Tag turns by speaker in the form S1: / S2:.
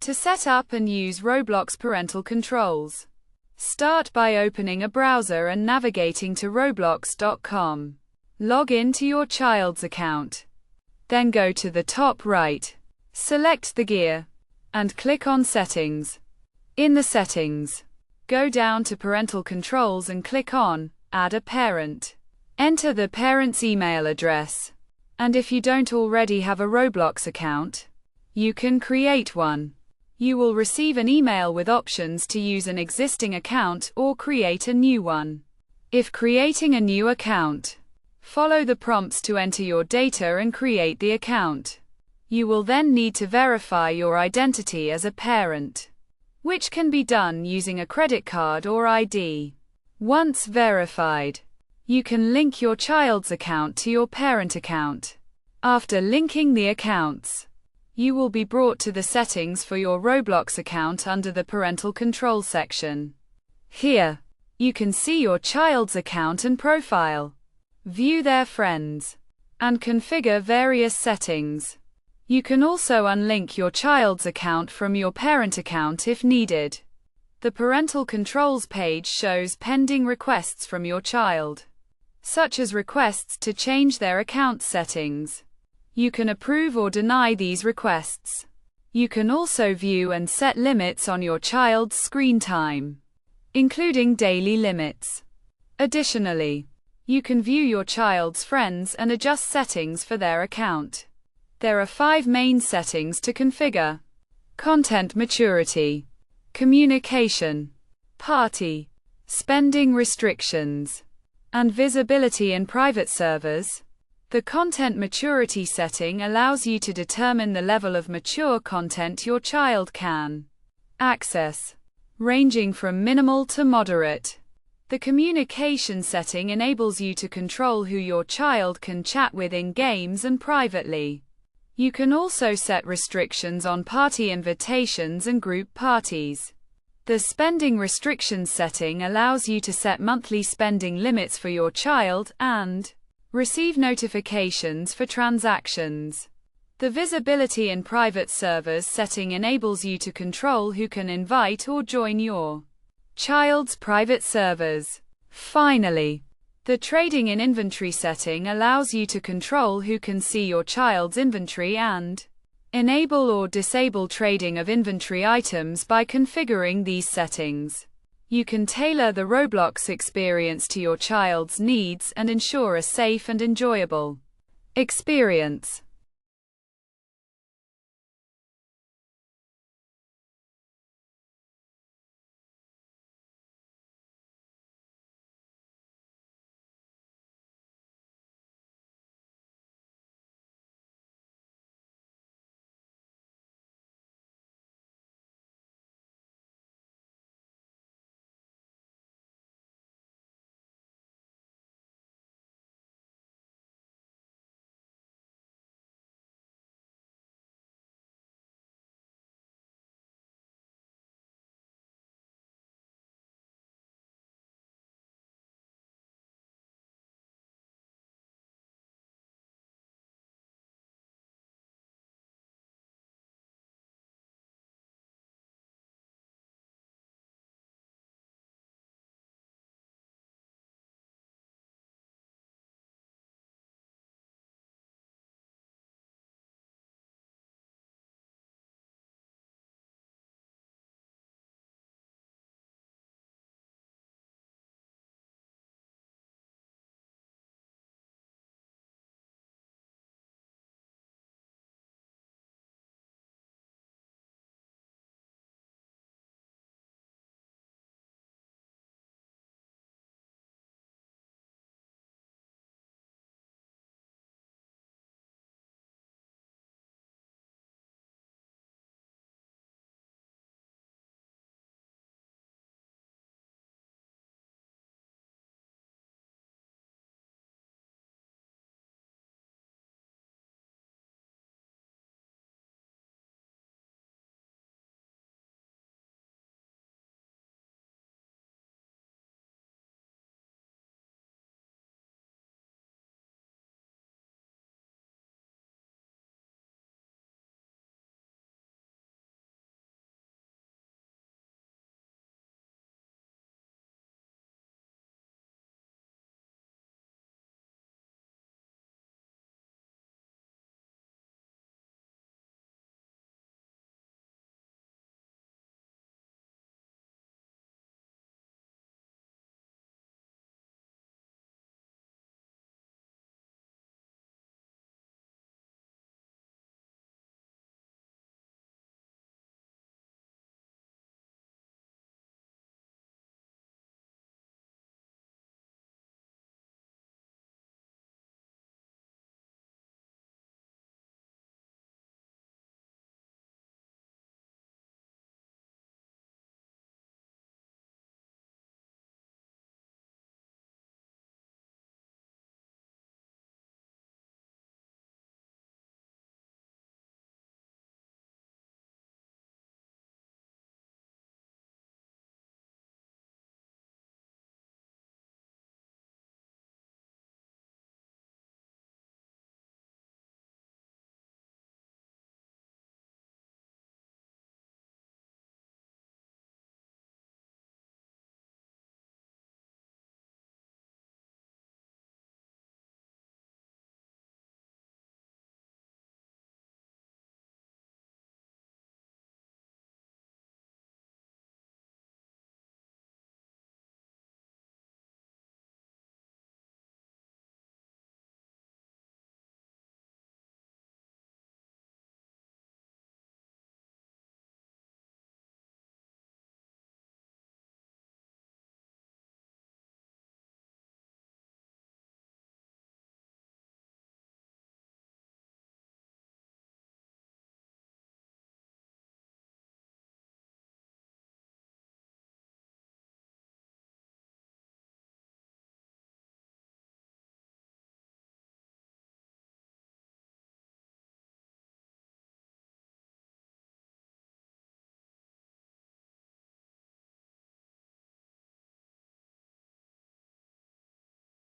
S1: To set up and use Roblox parental controls, start by opening a browser and navigating to roblox.com. Log in to your child's account. Then go to the top right, select the gear, and click on Settings. In the Settings, go down to Parental Controls and click on Add a Parent. Enter the parent's email address. And if you don't already have a Roblox account, you can create one. You will receive an email with options to use an existing account or create a new one. If creating a new account, follow the prompts to enter your data and create the account. You will then need to verify your identity as a parent, which can be done using a credit card or ID. Once verified, you can link your child's account to your parent account. After linking the accounts, you will be brought to the settings for your Roblox account under the Parental Control section. Here, you can see your child's account and profile, view their friends, and configure various settings. You can also unlink your child's account from your parent account if needed. The Parental Controls page shows pending requests from your child, such as requests to change their account settings. You can approve or deny these requests. You can also view and set limits on your child's screen time, including daily limits. Additionally, you can view your child's friends and adjust settings for their account. There are 5 main settings to configure: content maturity, communication, party, spending restrictions, and visibility in private servers. The content maturity setting allows you to determine the level of mature content your child can access, ranging from minimal to moderate. The communication setting enables you to control who your child can chat with in games and privately. You can also set restrictions on party invitations and group parties. The spending restrictions setting allows you to set monthly spending limits for your child and receive notifications for transactions. The visibility in private servers setting enables you to control who can invite or join your child's private servers. Finally, the trading in inventory setting allows you to control who can see your child's inventory and enable or disable trading of inventory items by configuring these settings. You can tailor the Roblox experience to your child's needs and ensure a safe and enjoyable experience.